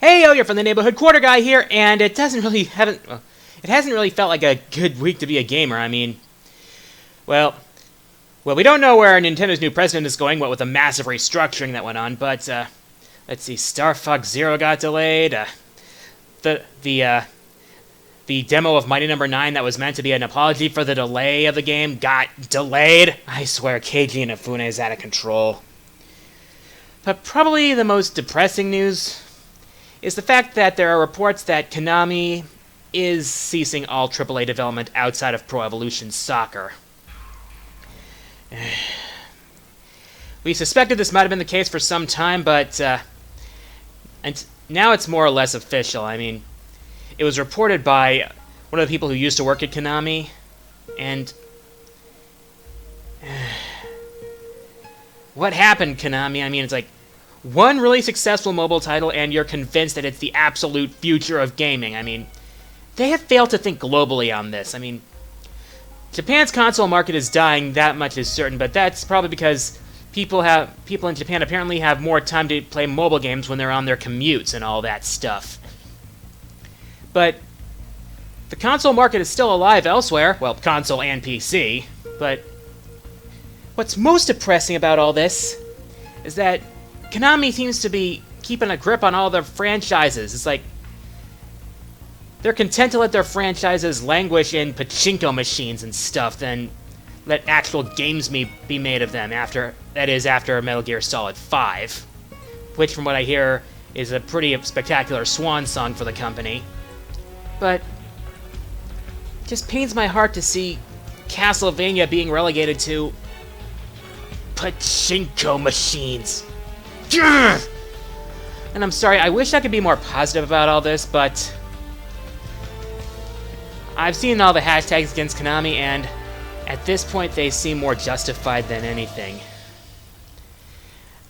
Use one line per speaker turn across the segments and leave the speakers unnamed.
Hey yo, you're from the neighborhood quarter guy here, and it hasn't really felt like a good week to be a gamer. I mean, well, we don't know where Nintendo's new president is going, what with the massive restructuring that went on, but let's see, Star Fox Zero got delayed. The demo of Mighty Number 9 that was meant to be an apology for the delay of the game got delayed. I swear, Keiji Inafune is out of control. But probably the most depressing news is the fact that there are reports that Konami is ceasing all AAA development outside of Pro Evolution Soccer. We suspected this might have been the case for some time, but and now it's more or less official. I mean, it was reported by one of the people who used to work at Konami, and what happened, Konami? I mean, it's like one really successful mobile title, and you're convinced that it's the absolute future of gaming. I mean, they have failed to think globally on this. I mean, Japan's console market is dying, that much is certain, but that's probably because people in Japan apparently have more time to play mobile games when they're on their commutes and all that stuff. But the console market is still alive elsewhere. Well, console and PC. But what's most depressing about all this is that Konami seems to be keeping a grip on all their franchises. It's like they're content to let their franchises languish in pachinko machines and stuff than let actual games be made of them after Metal Gear Solid 5, which from what I hear is a pretty spectacular swan song for the company. But it just pains my heart to see Castlevania being relegated to pachinko machines. And I'm sorry, I wish I could be more positive about all this, but I've seen all the hashtags against Konami, and at this point they seem more justified than anything.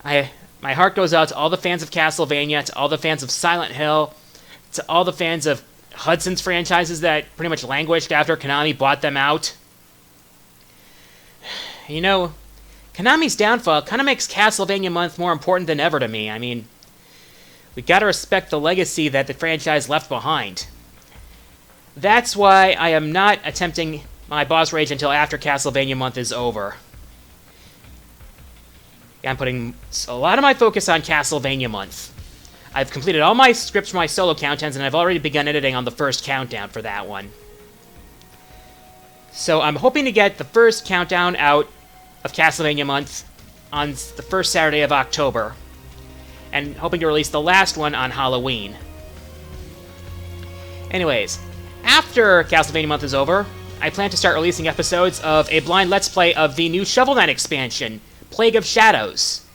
My heart goes out to all the fans of Castlevania, to all the fans of Silent Hill, to all the fans of Hudson's franchises that pretty much languished after Konami bought them out. You know, Konami's downfall kind of makes Castlevania Month more important than ever to me. I mean, we gotta respect the legacy that the franchise left behind. That's why I am not attempting my boss rage until after Castlevania Month is over. I'm putting a lot of my focus on Castlevania Month. I've completed all my scripts for my solo countdowns, and I've already begun editing on the first countdown for that one. So I'm hoping to get the first countdown out of Castlevania Month on the first Saturday of October, and hoping to release the last one on Halloween. Anyways, after Castlevania Month is over, I plan to start releasing episodes of a blind Let's Play of the new Shovel Knight expansion, Plague of Shadows.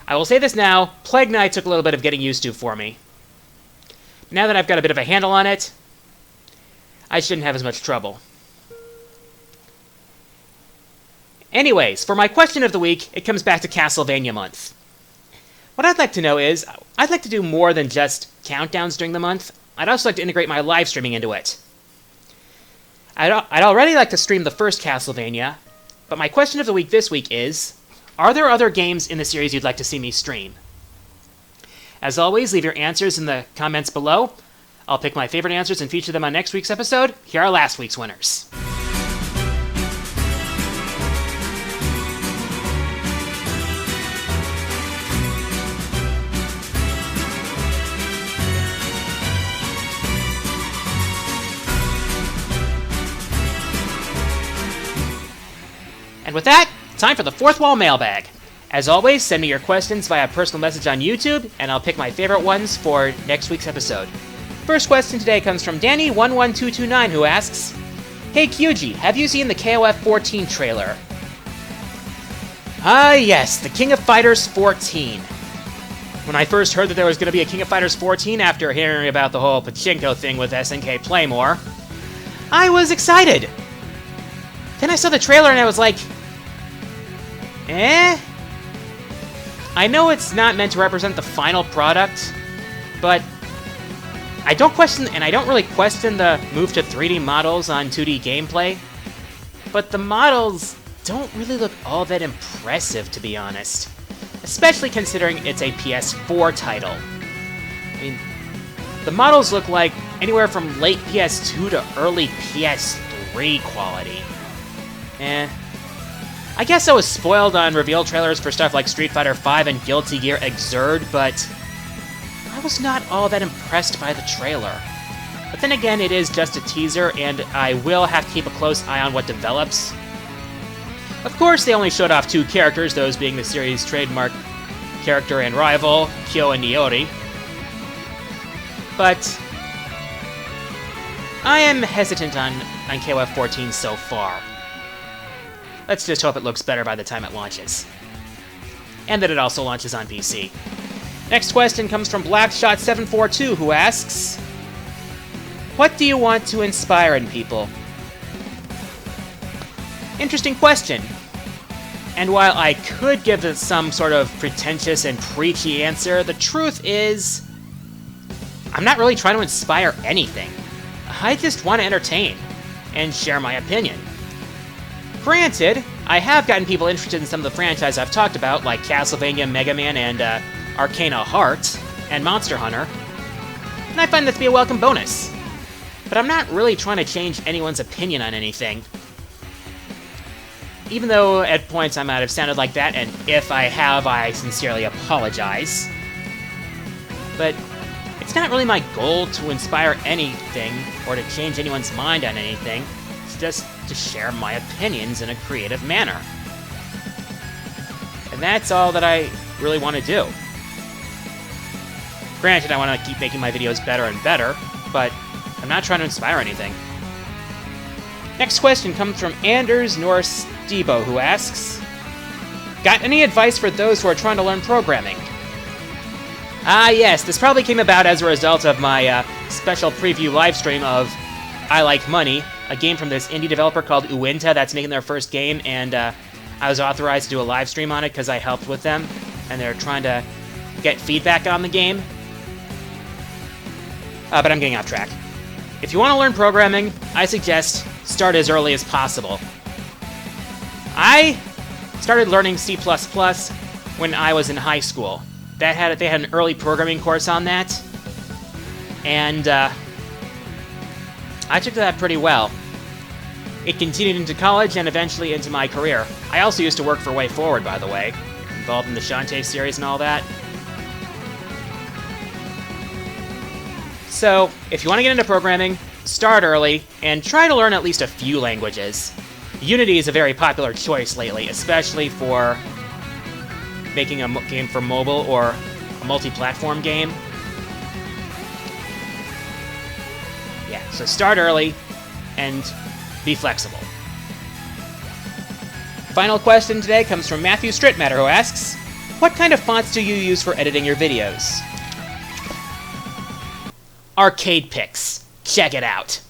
I will say this now, Plague Knight took a little bit of getting used to for me. Now that I've got a bit of a handle on it, I shouldn't have as much trouble. Anyways, for my question of the week, it comes back to Castlevania Month. What I'd like to know is, I'd like to do more than just countdowns during the month. I'd also like to integrate my live streaming into it. I'd already like to stream the first Castlevania, but my question of the week this week is, are there other games in the series you'd like to see me stream? As always, leave your answers in the comments below. I'll pick my favorite answers and feature them on next week's episode. Here are last week's winners. And with that, time for the Fourth Wall Mailbag. As always, send me your questions via personal message on YouTube, and I'll pick my favorite ones for next week's episode. First question today comes from Danny11229, who asks, Hey QG, have you seen the KOF 14 trailer? Ah yes, the King of Fighters 14. When I first heard that there was going to be a King of Fighters 14 after hearing about the whole pachinko thing with SNK Playmore, I was excited. Then I saw the trailer and I was like, I know it's not meant to represent the final product, but I don't really question the move to 3D models on 2D gameplay, but the models don't really look all that impressive, to be honest. Especially considering it's a PS4 title. I mean, The models look like anywhere from late PS2 to early PS3 quality. I guess I was spoiled on reveal trailers for stuff like Street Fighter V and Guilty Gear Xrd, but I was not all that impressed by the trailer. But then again, it is just a teaser, and I will have to keep a close eye on what develops. Of course, they only showed off 2 characters, those being the series' trademark character and rival, Kyo and Niori. But I am hesitant on KOF 14 so far. Let's just hope it looks better by the time it launches. And that it also launches on PC. Next question comes from Blackshot742, who asks, what do you want to inspire in people? Interesting question. And while I could give it some sort of pretentious and preachy answer, the truth is, I'm not really trying to inspire anything. I just want to entertain and share my opinion. Granted, I have gotten people interested in some of the franchises I've talked about, like Castlevania, Mega Man, and Arcana Heart, and Monster Hunter, and I find that to be a welcome bonus. But I'm not really trying to change anyone's opinion on anything. Even though at points I might have sounded like that, and if I have, I sincerely apologize. But it's not really my goal to inspire anything, or to change anyone's mind on anything. It's just to share my opinions in a creative manner. And that's all that I really want to do. Granted, I want to keep making my videos better and better, but I'm not trying to inspire anything. Next question comes from Anders Norse Debo, who asks, got any advice for those who are trying to learn programming? Yes, this probably came about as a result of my special preview livestream of I Like Money, a game from this indie developer called Uinta that's making their first game, and I was authorized to do a live stream on it because I helped with them, and they're trying to get feedback on the game. But I'm getting off track. If you want to learn programming, I suggest start as early as possible. I started learning C++ when I was in high school. They had an early programming course on that, and I took that pretty well. It continued into college and eventually into my career. I also used to work for Way Forward, by the way, involved in the Shantae series and all that. So, if you want to get into programming, start early, and try to learn at least a few languages. Unity is a very popular choice lately, especially for making a game for mobile or a multi-platform game. Yeah, so start early and be flexible. Final question today comes from Matthew Strittmatter, who asks, what kind of fonts do you use for editing your videos? Arcade Pix. Check it out.